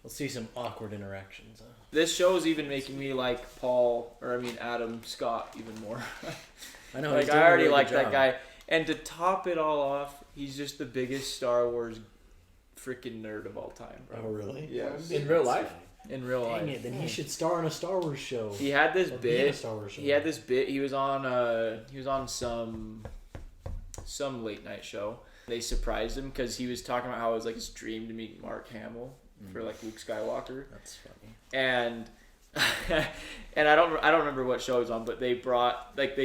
We'll see some awkward interactions. This show is even making me like Adam Scott even more. I know. Like, I already like that guy. And to top it all off, he's just the biggest Star Wars freaking nerd of all time, bro. Oh, really? Yes. In real life? In real life. Dang it, then he should star in a Star Wars show. He had this bit. He had this bit. He was on some late night show. They surprised him because he was talking about how it was like his dream to meet Mark Hamill for like Luke Skywalker. That's funny. And and I don't remember what show it was on, but they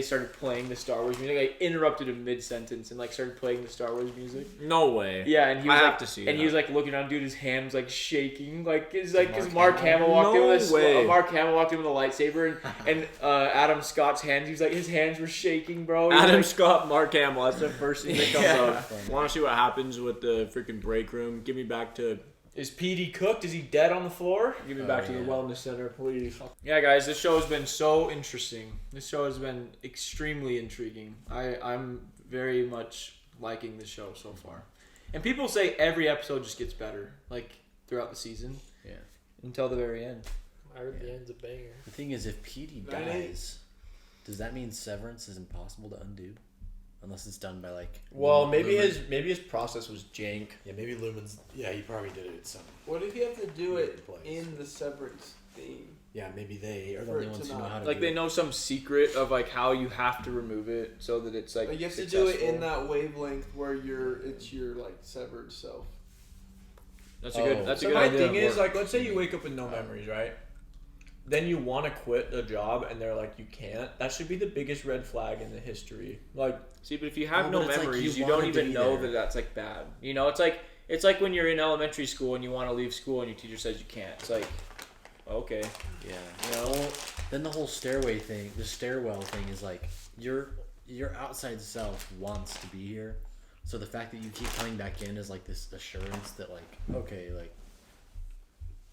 started playing the Star Wars music. I interrupted him mid sentence and like started playing the Star Wars music. No way. Yeah, and he was I have to see. And that. he was like looking around, dude. His hand was like shaking, because Mark Hamill walked in with Mark Hamill walked in with a lightsaber, and Adam Scott's hands. He was like, his hands were shaking, bro. Adam Scott, Mark Hamill. That's the first thing that comes up. Want to see what happens with the freaking break room? Give me back to. Is Petey cooked? Is he dead on the floor? Give me back to the wellness center, please. Yeah, guys, this show has been so interesting. This show has been extremely intriguing. I'm very much liking this show so far. And people say every episode just gets better, like, throughout the season. Yeah. Until the very end. I heard the end's a banger. The thing is, if Petey dies, does that mean Severance is impossible to undo? Unless it's done by like. Well, maybe his process was jank. Yeah, maybe Lumon's. Yeah, he probably did it some. What if you have to do it in the Severance theme? Yeah, maybe they are the only ones who know how to. Like do they it. know some secret of like how you have to remove it so that it's like. You have successful. to do it in that wavelength where it's your like severed self. That's a good. That's a So good my idea. thing is, like, let's say you wake up with no memories, right? Then you want to quit a job, and they're like, you can't. That should be the biggest red flag in the history. Like, see, but if you have No, no but it's like memories, you you don't wanted to even be know there. that that's like bad. You know, it's like when you're in elementary school and you want to leave school and your teacher says you can't. It's like, okay, Yeah. you know. Then the whole stairwell thing is like your outside self wants to be here, so the fact that you keep coming back in is like this assurance that like okay, like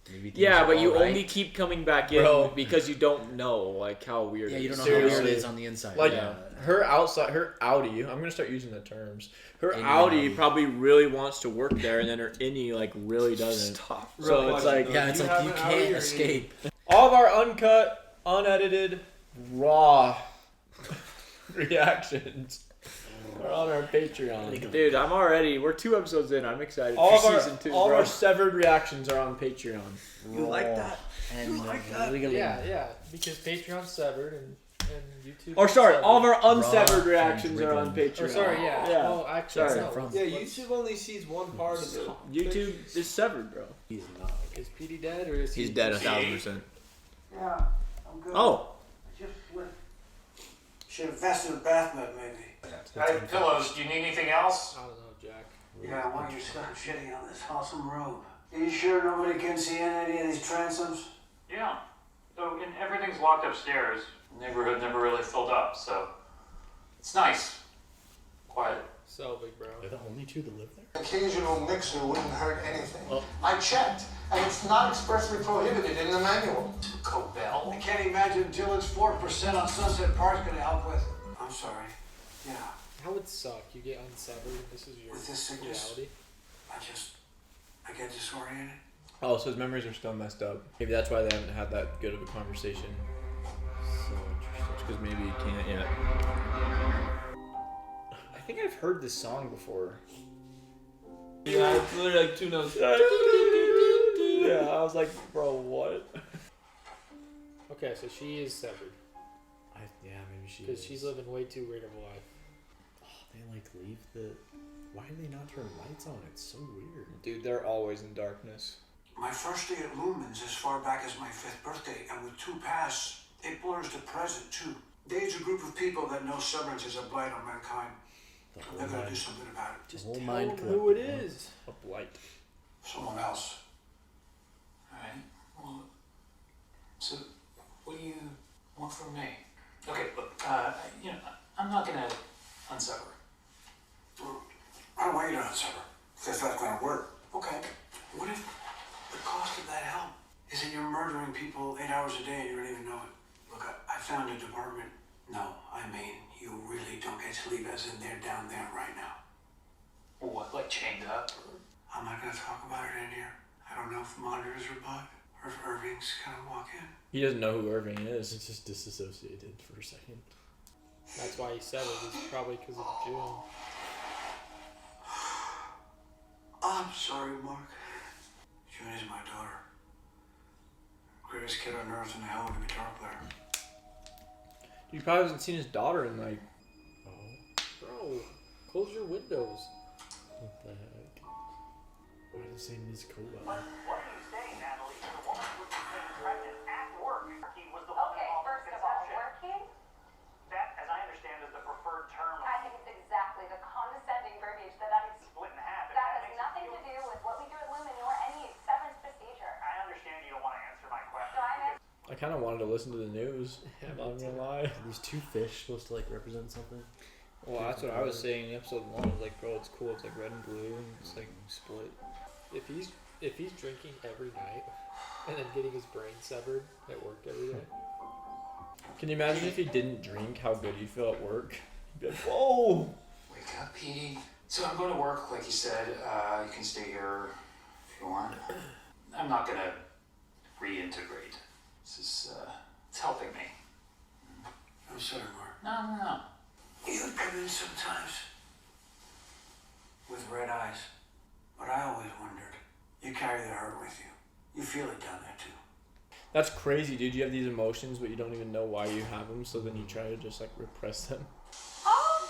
maybe things Yeah, are but you all right. only keep coming back in Bro. because you don't know like how weird. Yeah, it you is. don't know how weird it Seriously. is on the inside. like yeah. her Audi. I'm gonna start using the terms. Her Innie Audi Audi. probably really wants to work there, and then her innie like really doesn't. Stop. So it's like Yeah, it's You like have you an can't Audi or escape. all of our uncut, unedited, raw reactions are on our Patreon. Dude, we're 2 episodes in. I'm excited All for of season 2. our bro. severed reactions are on Patreon. You like that? And like that? legally, Yeah, because Patreon's severed and YouTube. Or sorry, all of our Raw unsevered and reactions are on written. Patreon. Oh, sorry, yeah. Yeah. Oh, actually, Sorry. no. From- Yeah, YouTube only sees one part of it. YouTube is severed, bro. he's not. Is Petey dead or is he? He's dead 1,000%. Yeah, I'm good. Oh, I just slipped. Should invest in a bath mat, maybe. Hey, pillows, do you need anything else? I don't know, Jack. Yeah, I want you to stop shitting on this awesome robe. Are you sure nobody can see any of these transoms? Yeah. So, and everything's locked upstairs. The neighborhood never really filled up, so it's nice. Quiet. So big, bro. They're the only two that live there. Occasional mixer wouldn't hurt anything. Oh. I checked, and it's not expressly prohibited in the manual. Cobell. I can't imagine Dylan's 4% on Sunset Park's gonna help with. I'm sorry. Yeah, That would suck. You get unsevered. This is your with this sickness, reality. I get disoriented. oh, so his memories are still messed up. Maybe that's why they haven't had that good of a conversation. So interesting. Because maybe he can't yet. I think I've heard this song before. Yeah, it's literally like 2 notes. Yeah, I was like, bro, what? Okay, so she is severed Yeah, maybe she. because is. she's living way too weird of a life. They like leave the. Why do they not turn lights on? It's so weird. Dude, they're always in darkness. My first day at Lumon's as far back as my 5th birthday, and with 2 pass, it blurs the present too. There's a group of people that know Severance is a blight on mankind. The And whole they're gonna mind. do something about it. Just whole tell mind them clip. who it is. A blight. Someone else. Alright, well, so what do you want from me? Okay, look, I'm not gonna unsever. I don't want you to unsever. If that's gonna work. Okay. What if the cost of that help is that you're murdering people 8 hours a day and you don't even know it? Look, I found a department. No, I mean, you really don't get sleep as in they're down there right now. What, like chained up? I'm not gonna talk about it in here. I don't know enough monitors are bought, or if Irving's gonna walk in. He doesn't know who Irving is. It's just disassociated for a second. That's why he said it. It's probably because of June. I'm sorry, Mark. June is my daughter. Greatest kid on earth and a hell of a guitar player. He probably hasn't seen his daughter in like. Bro, close your windows. What the heck? Why does he miss Cola? What are you saying, Natalie? The woman was pregnant at work. He was the one Okay, involved first in of all, conception. working? That, as I understand, is the preferred term. I think it's exactly the condescending verbiage that Split in half. that has nothing to do with what we do at Lumon or any severance procedure. I understand you don't want to answer my question. So I'm I kind of wanted to listen to the news. I'm not gonna lie. Are these two fish supposed to like represent something? Well, that's what I was saying in episode 1. I was like, bro, it's cool. It's like red and blue, and it's like split. If he's drinking every night and then getting his brain severed at work every day. Can you imagine if he didn't drink, how good he'd feel at work? He'd be like, whoa! Wake up, Petey. So I'm going to work, like you said. You can stay here if you want. I'm not going to reintegrate. This is, it's helping me. I'm sorry, Mark. No. You come in sometimes with red eyes, but I always wondered. You carry the hurt with you. You feel it down there too. That's crazy, dude. You have these emotions, but you don't even know why you have them, so then you try to just like repress them. Oh!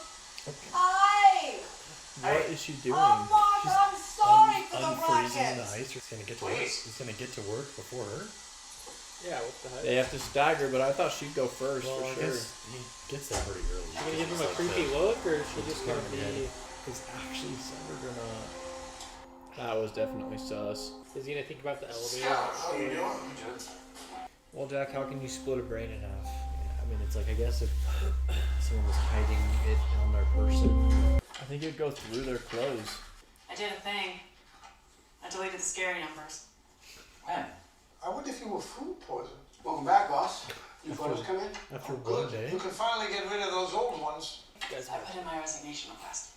Hi! What is she doing? Oh, Mark, I'm sorry for the Unfreezing the ruckus. ice. He's gonna get to work. He's gonna get to work before her. Yeah, what the heck? They have to stagger, but I thought she'd go first Well, I for sure. guess he gets there pretty early. She gonna give him a creepy look, or is she just gonna be? Is actually severed or not? That was definitely sus. Is he gonna think about the elevator? How you doing? Well, Jack, how can you split a brain in half? I mean, it's like, I guess if someone was hiding it on their person. I think it'd go through their clothes. I did a thing. I deleted the scary numbers. When? I wonder if you were food poisoned. Welcome back, boss. New photos come in? After Oh, one good. day. You can finally get rid of those old ones. You guys I put in my resignation request.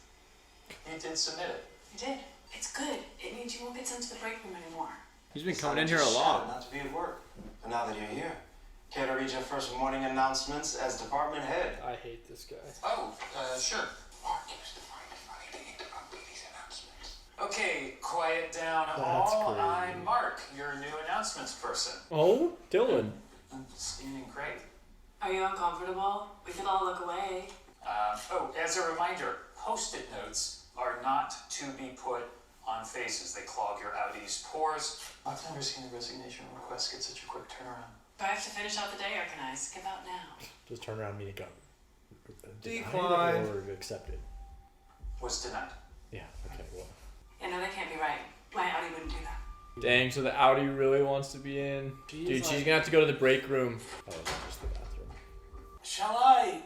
You did submit it. I did. It's good. It means you won't get sent to the break room anymore. He's been coming in here a lot. Not to be at work. But now that you're here, care to read your first morning announcements as department head? I hate this guy. Oh, sure. Mark used to find it funny to interrupt these announcements. Okay, quiet down That's all. crazy. I'm Mark, your new announcements person. Oh, Dylan. I'm standing great. Are you uncomfortable? We could all look away. As a reminder, Post-it notes are not to be put on faces. They clog your Audi's pores. I've never seen a resignation request get such a quick turnaround. But I have to finish out the day organized. Give out now. Just turn around, mean it got Decline. or accepted. Was denied. Yeah. Okay. Well. Yeah, no, that can't be right. My Audi wouldn't do that. Dang, so the Audi really wants to be in. Dude, she's gonna have to go to the break room. Oh, it's just the bathroom. Shall I,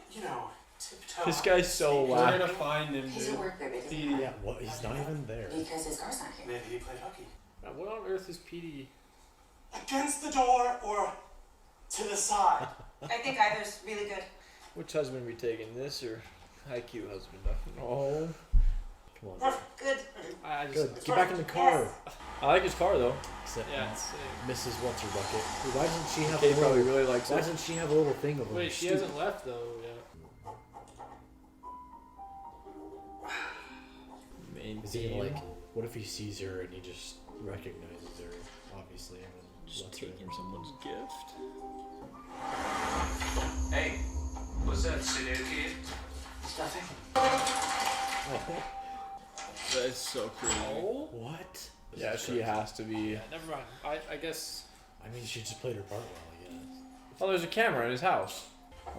tiptoe? This guy's so We're whack. gonna find him, He's dude. at work, baby. Yeah. What? He's not even there. Because his car's not here. Maybe he played hockey. Now, what on earth is Petey? Against the door or to the side? I think either's really good. Which husband are we taking, this or IQ husband? Oh, Come on. Dude. Good. I just. Good. Get back in the car. I like his car though. Except Yeah. Mrs. What's her bucket. Why doesn't she have Kate a probably little? really likes Why it. doesn't she have a little thing of them? Wait, she hasn't left though yet. Is he gonna, like? What if he sees her and he just recognizes her? Obviously, and then Just lets her taking in. someone's gift. Hey, what's that, Sudoku? It's nothing. That is so crazy. Oh. What? Yeah, she has to be. Yeah, never mind. I guess. I mean, she just played her part well, I guess. Oh, there's a camera in his house.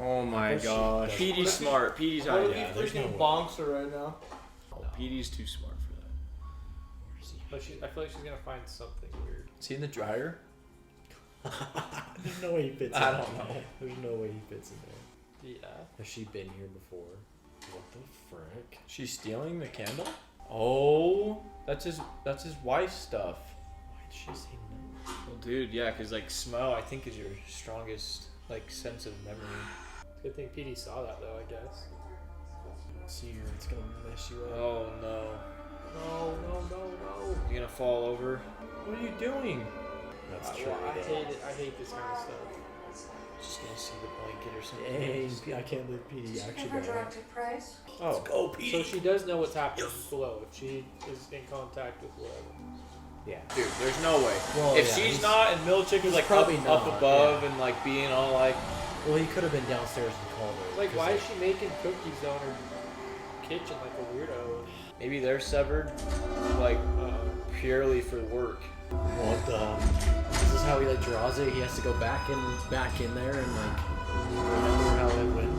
Oh my Of course she gosh. does. Petey's smart. Petey's What if hiding. he Yeah, there's freaking no way. bonks her right now? Oh, Petey's too smart for that. But I feel like she's gonna find something weird. Is he in the dryer? There's no way he fits in I there. don't know. There's no way he fits in there. Yeah. Has she been here before? What the frick? She's stealing the candle? Oh, that's his wife's stuff. Why'd she say no? Well, dude, yeah, because like smell, I think is your strongest like sense of memory. Good thing Petey saw that though, I guess. See her, it's gonna mess you up. Oh no. No. You gonna fall over? What are you doing? That's true. I hate it. I hate this kind of stuff. Just gonna see the blanket or something. Dang, I can't believe Petey actually Never got that. directed praise. Oh. Let's go, Petey. So she does know what's happening below if she is in contact with whatever. Yeah. Dude, there's no way. Well, if yeah, she's he's- not and Milchick is like probably up not, above yeah. and like being all like, Well, he could have been downstairs and called her. Like, 'cause, why is she making cookies on her kitchen like a weirdo? maybe they're severed like purely for work. What the? This is how he like draws it. He has to go back in there and like remember how it went.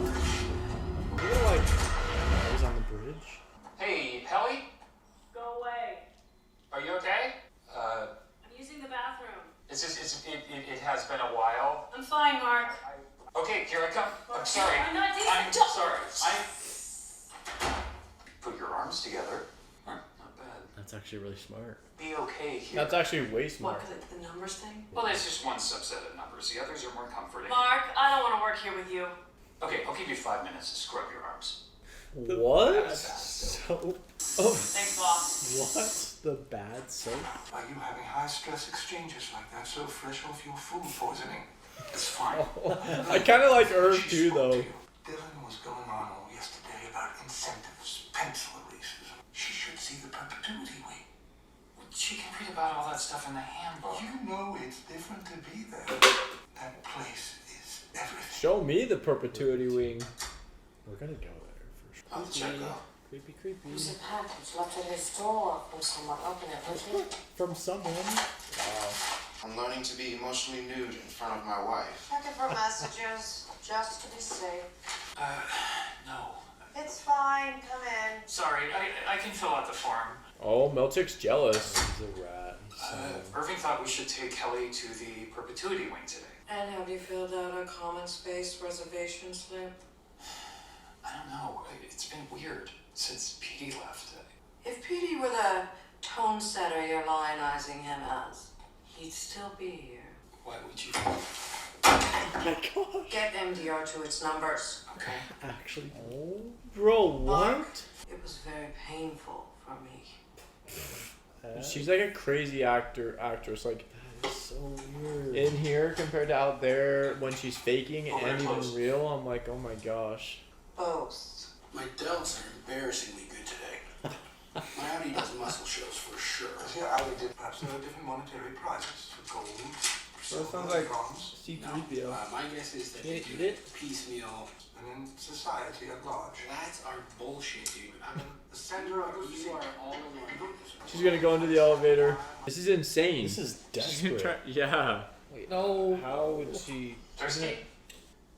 You know, like, I was on the bridge. Hey, Helly? Go away. Are you okay? I'm using the bathroom. It has been a while. I'm fine, Mark. Okay, here I come. I'm sorry. I'm not doing I'm it. sorry. Put your arms together. Not bad. That's actually really smart. Be okay here. That's actually way What, smart. because it's the numbers thing? Well, that's just one subset of numbers. The others are more comforting. Mark, I don't want to work here with you. Okay, I'll give you 5 minutes to scrub your arms. What? So Thanks, boss. what? The bad soap? Are you having high-stress exchanges like that so fresh off your food poisoning? It's fine. I kind of like Irv too, though. Dylan was going on all yesterday about incentives, pencil erases. She should see the Perpetuity wing. She can read about all that stuff in the handbook. You know it's different to be there. That place is everything. Show me the Perpetuity wing. We're gonna go there for sure. I'll check out. creepy, creepy. There's a package left at his door from someone. Open it, would you? From someone. I'm learning to be emotionally nude in front of my wife. Checking for messages, just to be safe. No. It's fine, come in. Sorry, I can fill out the form. Oh, Milchick's jealous. He's a rat. Irving thought we should take Helly to the Perpetuity wing today. And have you filled out a common space reservation slip? I don't know. It's been weird since Petey left. If Petey were the tone setter you're lionizing him as, he'd still be here. Why would you? Oh my gosh. Get MDR to its numbers. Okay. Actually. Oh, bro, what? It was very painful for me. She's like a crazy actress. Like That is so weird. in here compared to out there when she's faking Oh, and very even close. real. I'm like, oh my gosh. Both. My delts are embarrassingly good today. My Audi does muscle shows for sure. Yeah, Audi did. Perhaps there are different monetary prizes for gold. So it sounds like C-3PO. My guess is that Can't they eat do it? piecemeal and in society at large. That's our bullshit, dude. I'm in the center of the You are all alone. She's gonna go into the elevator. This is insane. This is She's gonna desperate. yeah. Wait, no. How would she? Thirsty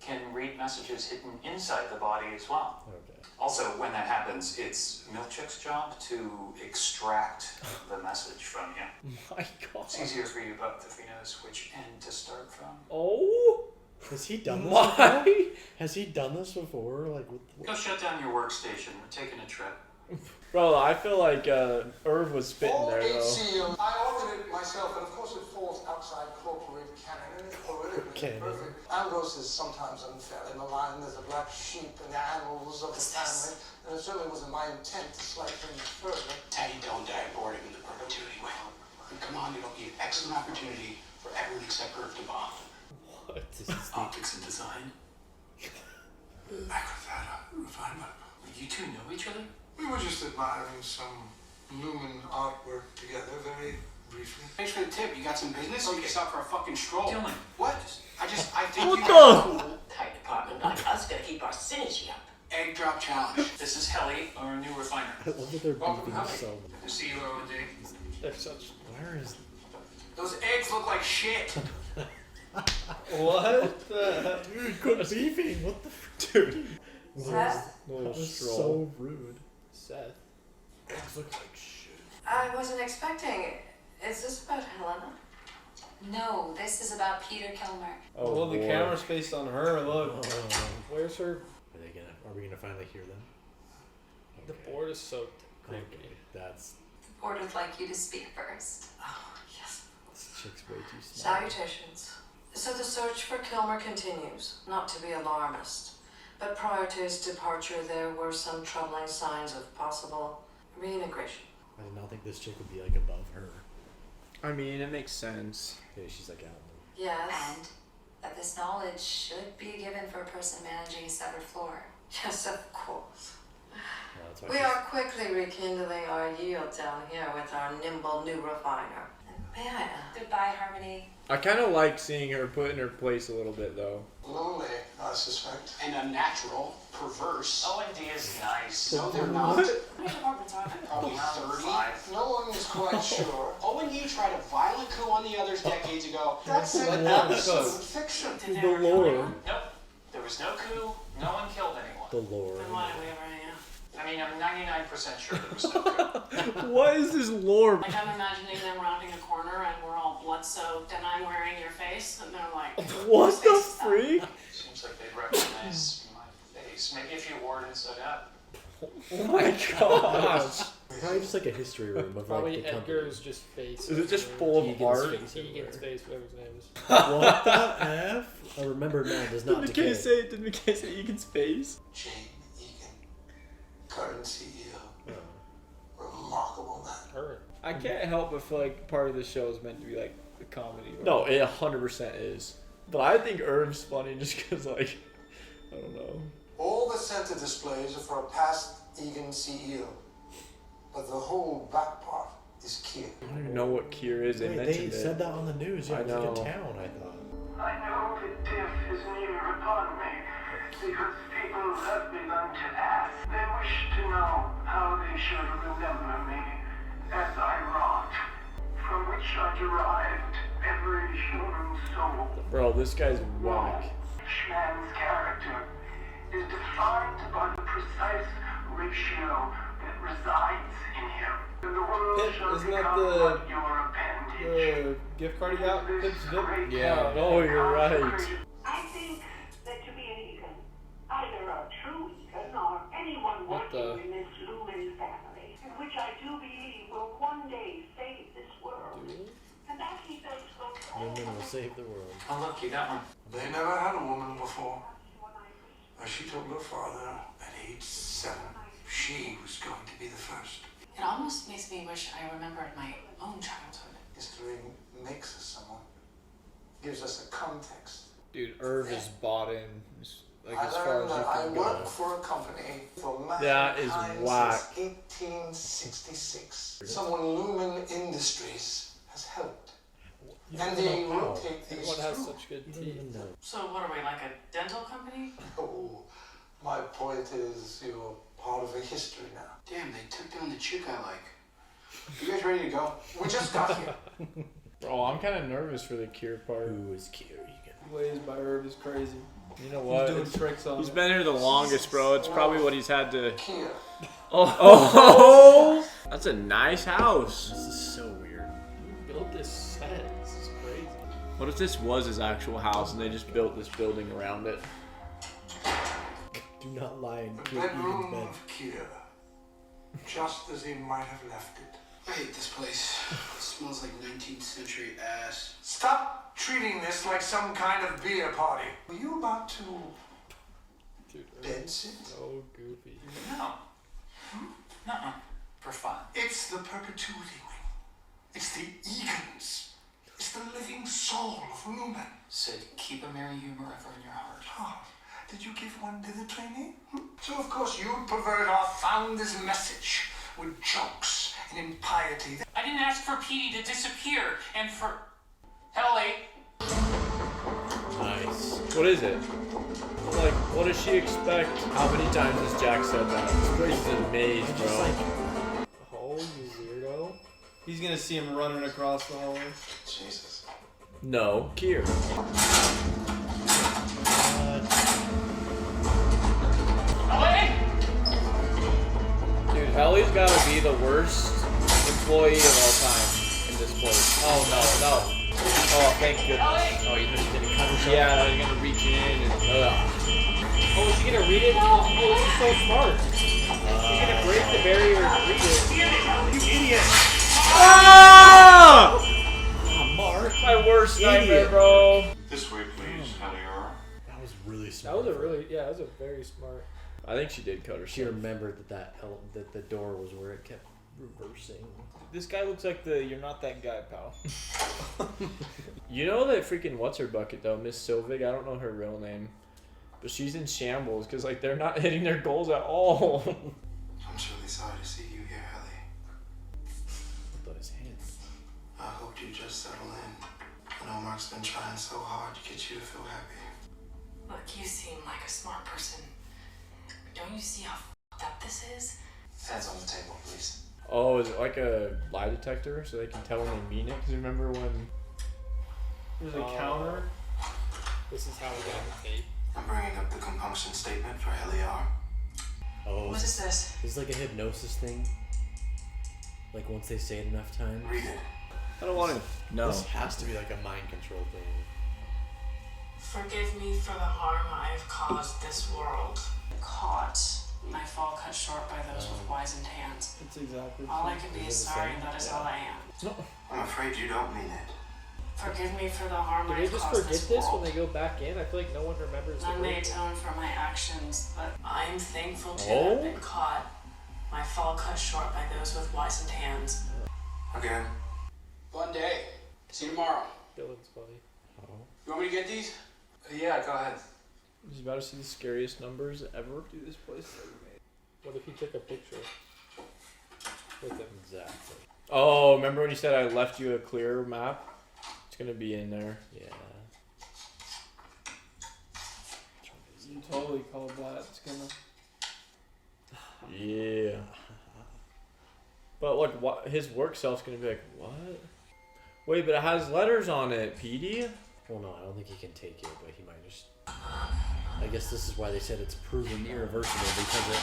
can read messages hidden inside the body as well. Okay. Also, when that happens, it's Milchick's job to extract the message from you. My God. It's easier for you both if he knows which end to start from. Oh. Has he done this Why? before? Has he done this before? Like, Go shut down your workstation. We're taking a trip. Bro, I feel like Irv was spitting All there 8 though. CEOs, I authored it myself, and of course it falls outside corporate canon, and it's politically Canon. perfect. Ambrose is sometimes unfairly maligned as a black sheep in the annals of the family, and it certainly wasn't my intent to slight things further. Teddy don't die boarding in the Perpetuity wing. And come on, it'll be an excellent opportunity for everyone except Irv to bond. what? This is the Optics and design. Back with that refinement. You two know each other? We were just admiring some Lumon artwork together very briefly. Thanks for the tip. You got some business? You can stop for a fucking stroll. Dylan. What? I think What you the? cool. Tight department like us gotta keep our synergy up. Egg drop challenge. This is Helly, our new refiner. I love that they're Welcome, beefing Helly. so Good to see you, OD. They're such. Where is? Those eggs look like shit. What the? Dude, quit beefing. What the? Dude. Seth? Little That was stroll. so rude. Seth. Eggs look like shit. I wasn't expecting it. Is this about Helena? No, this is about Peter Kilmer. Oh, well, the boy. camera's faced on her. Look. Where's her? Are we gonna finally hear them? The Okay. board is so creepy. Okay, that's The board would like you to speak first. Oh, yes. this chick's way too smart. Salutations. So the search for Kilmer continues, not to be alarmist. But prior to his departure, there were some troubling signs of possible reintegration. I did not think this chick would be like above her. I mean, it makes sense. Yeah, she's like out. Yes. And that this knowledge should be given for a person managing a severed floor. Yes, of course. That's why We are quickly rekindling our yield down here with our nimble new refiner. May I? Goodbye, Harmony. I kind of like seeing her put in her place a little bit, though. Lonely, I suspect. And unnatural, perverse. O&D is nice. No, they're not. How many apartments are there? Probably 30. No one is quite sure. O&D tried a violent coup on the others decades ago. That's an absolute fiction. Did they The ever kill lore. anyone? Nope. There was no coup. No one killed anyone. The lore. Then why do we ever any? I mean, I'm 99% sure there was no coup. What is this lore? Like, I'm imagining them rounding a corner and we're all blood-soaked and I'm wearing your face and they're like, What whose the face is that? freak? Seems like they'd recognize my face. Maybe if you wore it inside out. Oh my gosh. Probably just like a history room of Probably like the Edgar's just face. Is it just full of Egan's art? face Egan's everywhere. face, whatever his name is. What the F? I remember man does not Did decay. McKay say Egan's face? Jane Eagan, current CEO. Remarkable man. Her. I can't help but feel like part of the show is meant to be like a comedy. No, it 100% is. But I think Irv's funny just because, like, I don't know. All the center displays are for a past Eagan CEO. But the whole back part is Kier. I don't even know what Kier is. They Wait, mentioned they it. said that on the news. Yeah, I it was like know. a town, I thought. I know that death is near upon me, because people have begun to ask. They wish to know how they should remember me as I rot, from which I derived every human soul. Bro, this guy's whack. Each man's character is defined by the precise ratio that resides in him. And the world Pip, shall isn't that become the- what your appendage. The gift card you got? This Pip's Vip? great Yeah. Oh, you're right. I think that to be an Eagan, either a true Eagan or anyone What working the- in this Lumon family, in which I do believe will one day save this world. And that he does so Women will save the world. Oh, look, you got one. They never had a woman before. She told her father at age 7 she was going to be the first. It almost makes me wish I remembered my own childhood. History makes us someone. Gives us a context. Dude, Irv is bought in. Like, I as far learned as you that I can work go. for a company for That is mankind whack. since 1866. Someone Lumon Industries has helped. And they rotate these Everyone has through. such good You don't teeth. even know. So what are we, like a dental company? Oh, my point is you're part of a history now. Damn, they took down the chick I like. You guys ready to go? We just got here. Bro, I'm kind of nervous for the Kier part. Who is Kier Eagan? Ways by Irv is crazy. You know He's what? doing It's- tricks on He's it. been here the longest, bro. It's probably what he's had to. Kier. Oh, that's a nice house. This is so weird. Who built this set? This is crazy. What if this was his actual house and they just built this building around it? Do not lie in The Kier Eagan's bedroom bed. of Kier. Just as he might have left it. I hate this place. It smells like 19th century ass. Stop treating this like some kind of beer party. Were you about to Dude, bed sit? so goofy. No. Nuh-uh. For fun. It's the Perpetuity wing. It's the Eagans. It's the living soul of Lumon. Sid, keep a merry humor ever in your heart. Oh, did you give one to the trainee? So of course you'd pervert our founder's message with jokes and impiety. I didn't ask for Petey to disappear and for Helly. Nice. What is it? Like, what does she expect? How many times has Jack said that? This place is a maze, Just bro. like Oh, you weirdo. He's gonna see him running across the hallway. Jesus. No, Kier. Helly! Dude, Helly's gotta be the worst employee of all time in this place. Oh no. Oh, thank goodness. Helly! oh, you know she's gonna cut herself. Yeah, he's gonna reach in and. Oh, is she gonna read it? Oh, this is so smart. She's gonna break the barrier and read it. You idiot! Ah! Ah, Mark. My worst nightmare, Idiot. bro. This way, please, Helly. That was really That smart. was a really, yeah, that was a very smart. I think she did cut She herself. remembered that that the door was where it kept reversing. This guy looks like the you're not that guy, pal. You know that freaking what's her bucket though, Miss Silvig? I don't know her real name, but she's in shambles because like they're not hitting their goals at all. I'm truly sorry to see you here, Helly. What about his hands? I hoped you'd just settle in. I know Mark's been trying so hard to get you to feel happy. Look, you seem like a smart person. Don't you see how f***ed up this is? Hands on the table, please. Oh, is it like a lie detector so they can tell when they mean it? Because remember when there's a counter? This is how we got the tape. I'm bringing up the compulsion statement for Helly. Oh, What is this? It's like a hypnosis thing. Like once they say it enough times. Read it. I don't want to. No. This has to be like a mind control thing. Forgive me for the harm I have caused this world. Caught. My fall cut short by those with wizened hands. It's exactly. All I can be is sorry, and that is all I am. I'm afraid you don't mean it. Forgive me for the harm Do I they have just caused forget this this world. when they go back in? I feel like no one remembers the None may break. atone for my actions, but I am thankful to Oh? have been caught. My fall cut short by those with wizened hands. Again? One day. See you tomorrow. Dylan's funny. You want me to get these? Yeah, go ahead. He's about to see the scariest numbers ever. Dude, this place is ever made. What if he took a picture with him? Exactly. Oh, remember when you said I left you a clear map? It's gonna be in there. Yeah. You totally called that. It's gonna. Yeah. But like, what? His work self's gonna be like, what? Wait, but it has letters on it, Petey. Well, no, I don't think he can take it, but he might just. I guess this is why they said it's proven irreversible because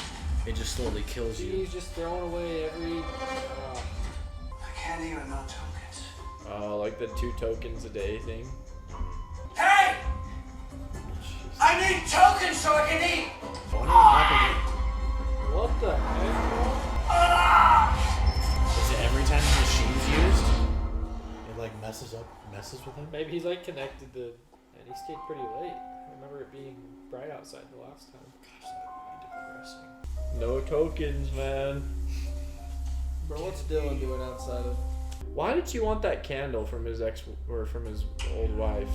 it just slowly kills you. He's just throwing away every. I can't even know tokens. Like the 2 tokens a day thing. Hey! I need tokens so I can eat! What the heck? Is it every time the machine's used? It like messes with him? Maybe he's like connected to. And he stayed pretty late. I remember it being bright outside the last time. Gosh, that would be depressing. No tokens, man. Bro, what's Dylan doing outside of? Why did you want that candle from his ex or from his old wife?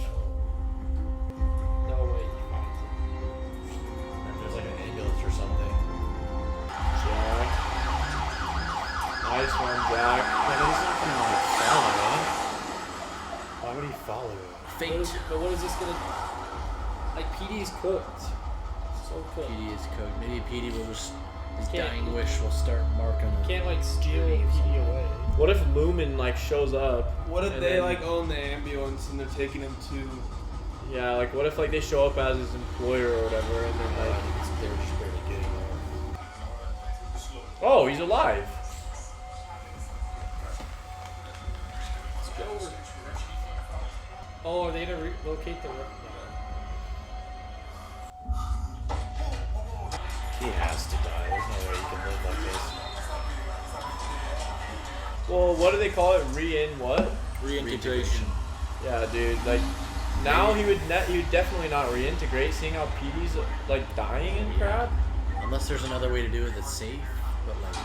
No way he finds it. If there's like an ambulance or something. Jack. Nice one, Jack. Yeah, but he's not gonna like follow it. Why would he follow it? But what is this gonna? Like Petey's cooked. So cooked. Petey is cooked. Maybe Petey will just his Can't- dying wish will start marking. Can't like steal Petey away. What if Lumon like shows up? What if and they then- like own the ambulance and they're taking him to? Yeah, like what if like they show up as his employer or whatever, and then I like, think they're just barely getting there. oh, he's alive. Let's go over. Oh, are they gonna relocate the? He has to die. There's no way he can live like this. Well, what do they call it? What? Reintegration. Yeah, dude. Like now he would definitely not reintegrate. Seeing how Petey's like dying and crap. Unless there's another way to do it that's safe, but like.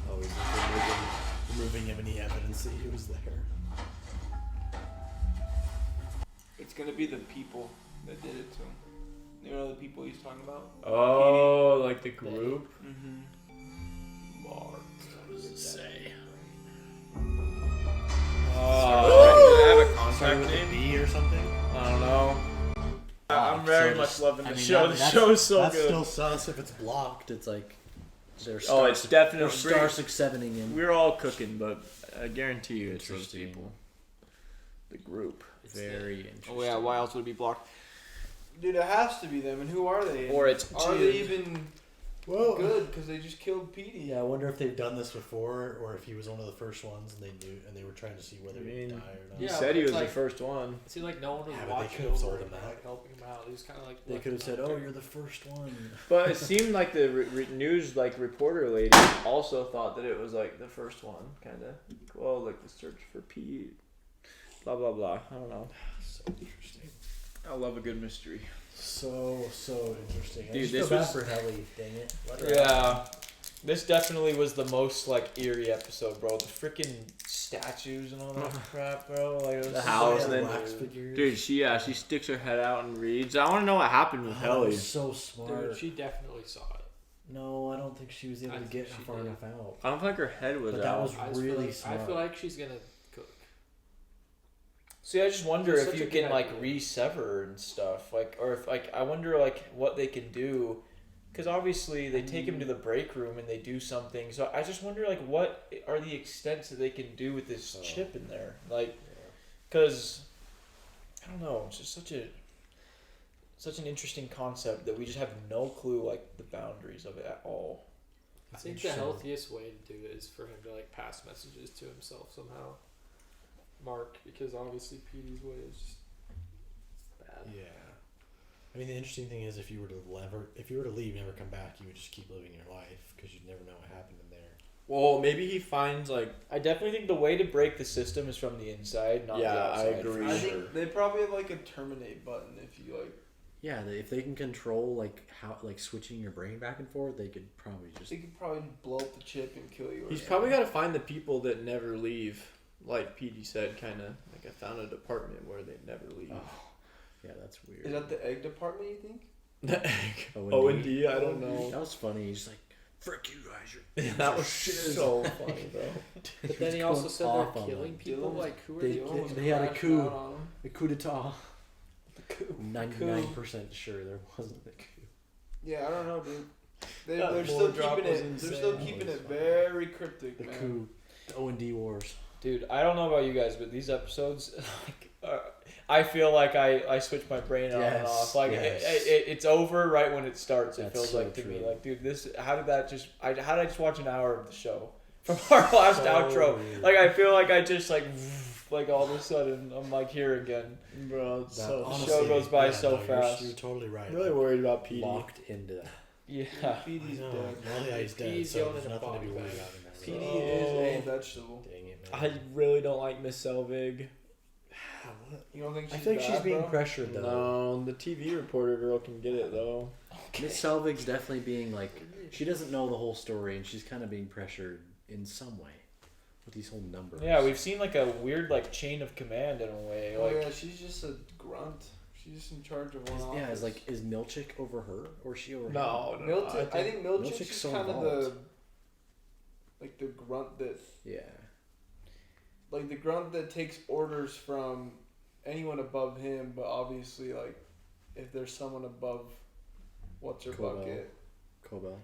Oh, he's removing any evidence that he was there. It's gonna be the people that did it to him. You know the people he's talking about? Oh, like the group. Mm-hmm. What does it say? Do they have a contact With a name? B or something? I don't know. I'm very much loving the I mean, show. The that's- show's so That's good. still sus if it's blocked. It's like. They're Oh, it's definitely Star 6-7ing in. We're all cooking, but I guarantee you it's those Interesting. people. The group. Very interesting. Oh yeah, why else would it be blocked? Dude, it has to be them. And who are they? Or it's are they even Well, good? Because they just killed Petey. Yeah, I wonder if they've done this before, or if he was one of the first ones and they knew, and they were trying to see whether he'd die or not. He Yeah, said he it's was like- the first one. It seemed like no one was Yeah, but they watching could have over told him, him that. like helping him out. He was kind of like. They could have said, "Oh, you're the first one." But it seemed like the news like reporter lady also thought that it was like the first one, kind of. Well, like the search for Pete. Blah blah blah. I don't know. So interesting. I love a good mystery. So interesting. I Dude, just this feel bad was- for Helly. Dang it. Let her Yeah. out. This definitely was the most like eerie episode, bro. The freaking statues and all that crap, bro. Like it was The house, so and weird. then dude, she sticks her head out and reads. I want to know what happened with Helly. Was so smart. Dude, she definitely saw it. No, I don't think she was able to get far enough out. I don't think her head was But out. that was really smart. I feel like she's gonna cook. See, I just wonder That's if such you a good can like idea. re-sever and stuff, like, or if like I wonder like what they can do, because obviously they take him to the break room and they do something. So I just wonder like what are the extents that they can do with this chip in there, like, because I don't know, it's just such an interesting concept that we just have no clue like the boundaries of it at all. I think the healthiest way to do it is for him to like pass messages to himself somehow. Mark, because obviously Petey's way is just bad. Yeah. I mean, the interesting thing is if you were to leave, never come back, you would just keep living your life because you'd never know what happened in there. Well, maybe he finds like. I definitely think the way to break the system is from the inside, not the outside. I agree. I think they probably have like a terminate button if you like. Yeah, if they can control like how like switching your brain back and forth, they could probably just. They could probably blow up the chip and kill you. He's probably got to find the people that never leave. Like Petey said, kind of like I found a department where they never leave. Oh, yeah, that's weird. Is that the egg department? You think? The egg. O&D? I don't know. That was funny. He's like, "Frick you guys!" That was so funny, bro. But then he also said they're killing people. Like, who are They had a coup d'état. 99% sure there wasn't a coup. Yeah, I don't know, dude. They're That still drop keeping was it. They're insane. still keeping it very cryptic, The man. coup, the O&D wars. Dude, I don't know about you guys, but these episodes, like, I feel like I switch my brain on and off. Like it's over right when it starts. It That's feels so like to me, true. like, dude, how did I just watch an hour of the show from our last outro? weird. Like I feel like I just like all of a sudden I'm like here again, Bro, the show goes by so fast. You're totally right. I'm really worried about Petey. Locked into that. Yeah. Petey's I know. dead. Well, yeah, he's dead, Petey's so yelling there's in a nothing to be body worried bag. about in that. Petey really. is a vegetable. Dang it, I man. really don't like Miss Selvig. You don't think she's I think bad, she's being bro? pressured though. No, the TV reporter girl can get it though. Miss Selvig's definitely being like, she doesn't know the whole story, and she's kind of being pressured in some way with these whole numbers. Yeah, we've seen like a weird like chain of command in a way. Oh Like yeah, she's just a grunt. She's just in charge of one Yeah, office. is Milchick over her or is she over him? No, Milton, I think Milchick's Milchick's just so kind of involved. the grunt that Yeah. like the grunt that takes orders from anyone above him, but obviously like if there's someone above what's her Cobell. bucket, Cobell.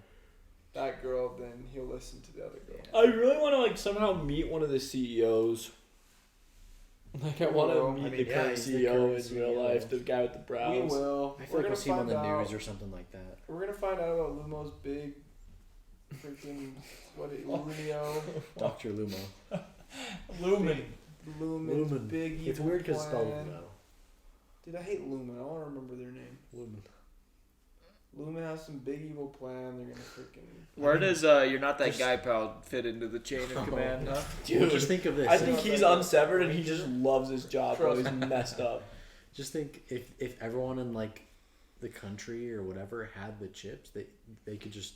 that girl, then he'll listen to the other girl. I really want to like somehow meet one of the CEOs. Like I want Well, to I meet mean, the yeah, current he's the CEO current in real CEO. life, the guy with the We brows. will. I feel We're like gonna we'll see him on find the out. news or something like that. We're gonna find out about Lumo's big freaking Lumio. Dr. Lumo. Lumen. Lumen's big evil It's weird because it's spelled plan. Lumo. Dude, I hate Lumen. I want to remember their name. Lumen. Lumen has some big evil plan. They're gonna freaking. Where does You're Not That Guy Pal fit into the chain of command? Huh? Dude, just think of this. I think he's unsevered and he just loves his job, bro. He's messed up. Just think if everyone in like the country or whatever had the chips, they could just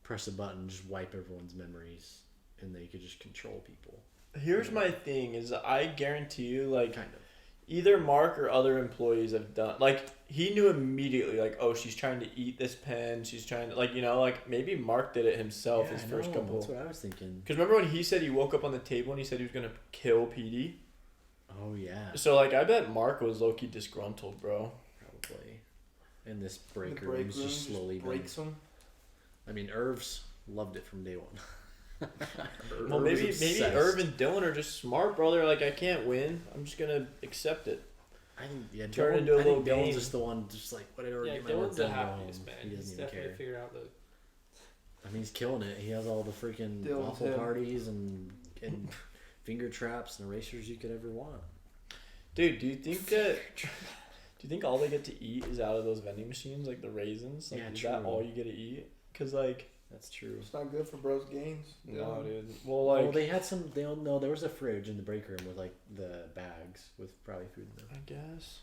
press a button, just wipe everyone's memories, and they could just control people. Here's my thing: is I guarantee you, like, Kind of. either Mark or other employees have done. Like, he knew immediately, like, oh, she's trying to eat this pen. She's trying to, like, you know, like maybe Mark did it himself. Yeah, his I first know, couple. That's what I was thinking. Because remember when he said he woke up on the table and he said he was gonna kill Petey? Oh yeah, So like, I bet Mark was low key disgruntled, bro. probably. And this break the room break is room just slowly breaks them. I mean, Irv's loved it from day one. Well, Irv maybe was obsessed. Irv and Dylan are just smart, bro. They're like, I can't win. I'm just gonna accept it. I think Turn Dylan, into a I think little Dylan's game. just the one, just like whatever. Yeah, get my work Dylan's the done, go happiest home. man. He He's doesn't even definitely care. figured out the. I mean, he's killing it. He has all the freaking Dylan's waffle him. parties and finger traps and erasers you could ever want. Dude, do you think all they get to eat is out of those vending machines, like the raisins? Like, Yeah, is that true. all you get to eat? Cause like, That's true. It's not good for bro's gains. no, Dylan. dude. Well, like, Well, they had some. They don't know there was a fridge in the break room with like the bags with probably food in them. I guess.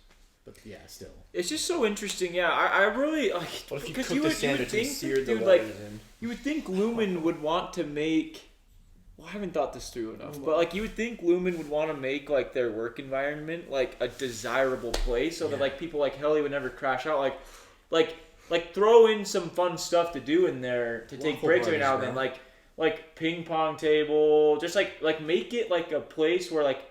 But yeah, still. It's just so interesting. Yeah, I really like. What if you because cooked the sandwich and seared the dude, letters like, in? you would think Lumon would want to make. Well, I haven't thought this through enough, but like you would think Lumon would want to make like their work environment like a desirable place, so that like people like Helly would never crash out. Like throw in some fun stuff to do in there to take breaks every now and then, like ping pong table, just like make it like a place where like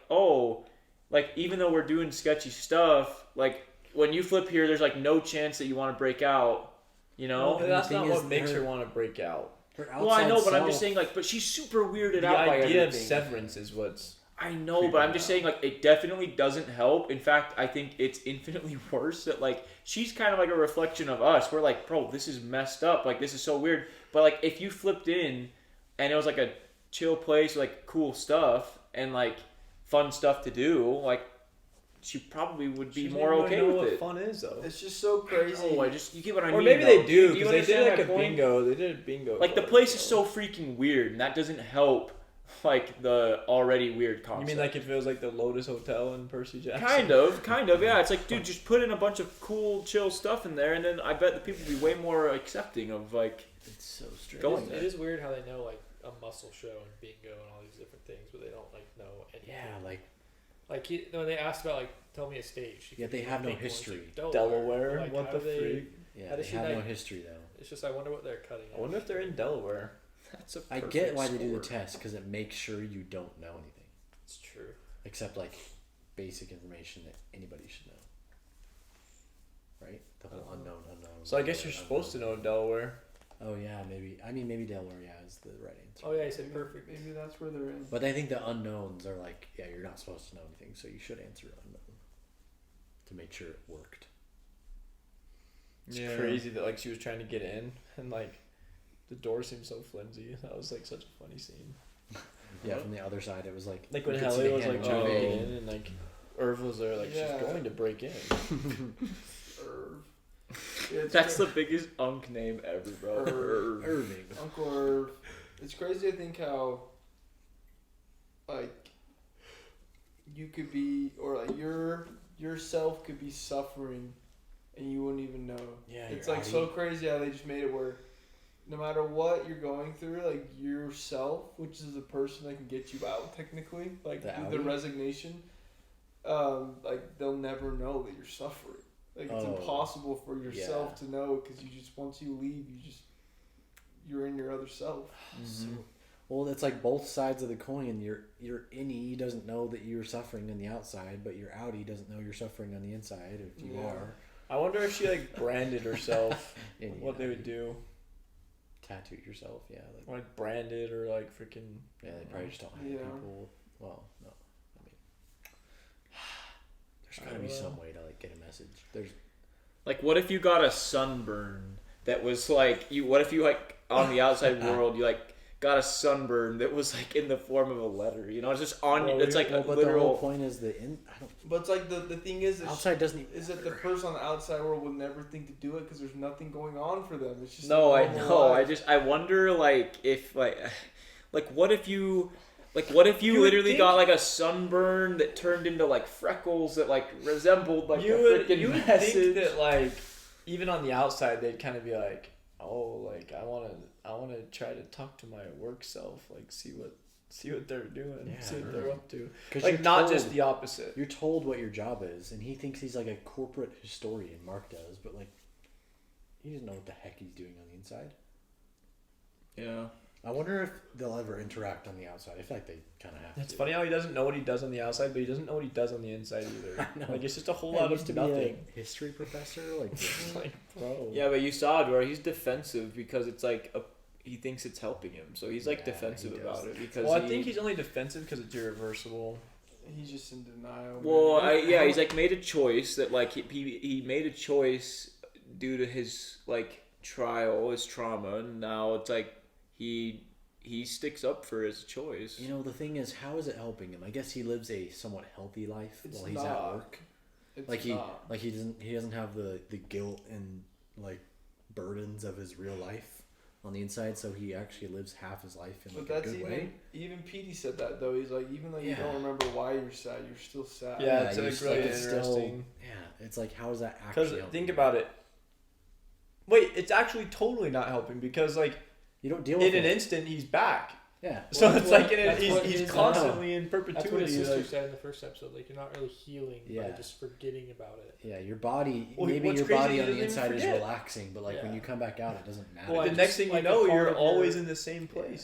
like even though we're doing sketchy stuff, like when you flip here, there's like no chance that you want to break out, you know. Well, that's not what makes her want to break out. Well, I know, but I'm just saying, like, but she's super weirded out by everything. The idea of severance is what's... I know, but I'm just saying, like, it definitely doesn't help. In fact, I think it's infinitely worse that, like, she's kind of like a reflection of us. We're like, bro, this is messed up. Like, this is so weird. But, like, if you flipped in and it was, like, a chill place, like, cool stuff and, like, fun stuff to do, like, she probably would be more okay with what it. Fun is though. It's just so crazy. Oh, you get what I mean. Or maybe they do because they did like a bingo. They did a bingo. Like the place is so freaking weird, and that doesn't help. Like the already weird concept. You mean like if it was like the Lotus Hotel in Percy Jackson? Kind of, yeah. It's like, dude, just put in a bunch of cool, chill stuff in there, and then I bet the people would be way more accepting of like. It's so strange. Going It is weird how they know like a muscle show and bingo and all these different things, but they don't like know anything. Yeah, like when they asked about like tell me a stage. Yeah, they have no history. Delaware? Like, what the freak? Yeah, they have no history though. It's just I wonder what they're cutting. I wonder if they're in Delaware. That's a I get why they do the test because it makes sure you don't know anything. It's true. Except like basic information that anybody should know. Right? The whole unknown. So I guess you're supposed to know Delaware. Oh yeah, maybe. I mean, maybe Delaware. Yeah, is the right answer. Oh yeah, you said perfect. Maybe that's where they're in. But I think the unknowns are like, yeah, you're not supposed to know anything, so you should answer unknown to make sure it worked. It's crazy that like she was trying to get in and like the door seemed so flimsy. That was like such a funny scene. Yeah, from the other side, it was like when Helly was like trying to get in and like Irv was there like she's going to break in. Irv. Yeah, that's the biggest Unk name ever, bro. Irving. Uncle Irv. It's crazy to think how, like, you could be, or like yourself could be suffering, and you wouldn't even know. Yeah, it's like so crazy how they just made it where, no matter what you're going through, like yourself, which is the person that can get you out technically, like the resignation, like they'll never know that you're suffering. Like it's impossible for yourself to know because you just once you leave, you're in your other self. Mm-hmm. Well, it's like both sides of the coin. Your innie doesn't know that you're suffering on the outside, but your outie doesn't know you're suffering on the inside. If you are, I wonder if she like branded herself. What they would do. Tattoo yourself, yeah. Like branded or like freaking. Yeah, they probably just don't have people. Well, no. There's gotta be some way to like get a message. There's like, what if you got a sunburn that was like you? What if you like on the outside world you like got a sunburn that was like in the form of a letter? You know, it's just on. It's like a but literal. The whole point is the in. I don't. But it's like the thing is that outside doesn't. Even is that the person on the outside world would never think to do it because there's nothing going on for them. It's just no, I know. I wonder like if like what if you. Like, what if you literally got, like, a sunburn that turned into, like, freckles that, like, resembled, like, you a freaking You would think that, like, even on the outside, they'd kind of be like, oh, like, I want to try to talk to my work self, like, see what they're doing, see what they're up to. Like, not just the opposite. You're told what your job is, and he thinks he's, like, a corporate historian, Mark does, but, like, he doesn't know what the heck he's doing on the inside. Yeah. I wonder if they'll ever interact on the outside. I feel like they kind of have It's funny how he doesn't know what he does on the outside, but he doesn't know what he does on the inside either. I know. Like, it's just a whole lot of nothing. A history professor? Like, like, bro. Yeah, but you saw it where he's defensive because it's like he thinks it's helping him. So he's like defensive about it because I think he's only defensive because it's irreversible. He's just in denial. Well, he's like made a choice that like he made a choice due to his like trial, his trauma, and now it's like he sticks up for his choice. You know, the thing is, how is it helping him? I guess he lives a somewhat healthy life while he's at work. He doesn't have the guilt and like burdens of his real life. on the inside, so he actually lives half his life in But like that's a good way. even Petey said that though. He's like, even though you Yeah. don't remember why you're sad, you're still sad. Yeah, it's you're like still- really it's still- interesting. yeah, it's like, how is that actually? Because helping think you? about it. Wait, it's actually totally not helping because like You don't deal with in an it. instant he's back. Yeah. So Well, it's that's like what- that's what he's his, constantly in That's what perpetuity. his sister like- said in the first episode. Like, you're not really healing by Yeah. just forgetting about it. Yeah, your body. Well, maybe what's your crazy, body he on the doesn't inside even is forget. relaxing, but like when Yeah. you come back out, it doesn't matter. Well, the I next just- thing you like, a know, part you're of always your- in the same place.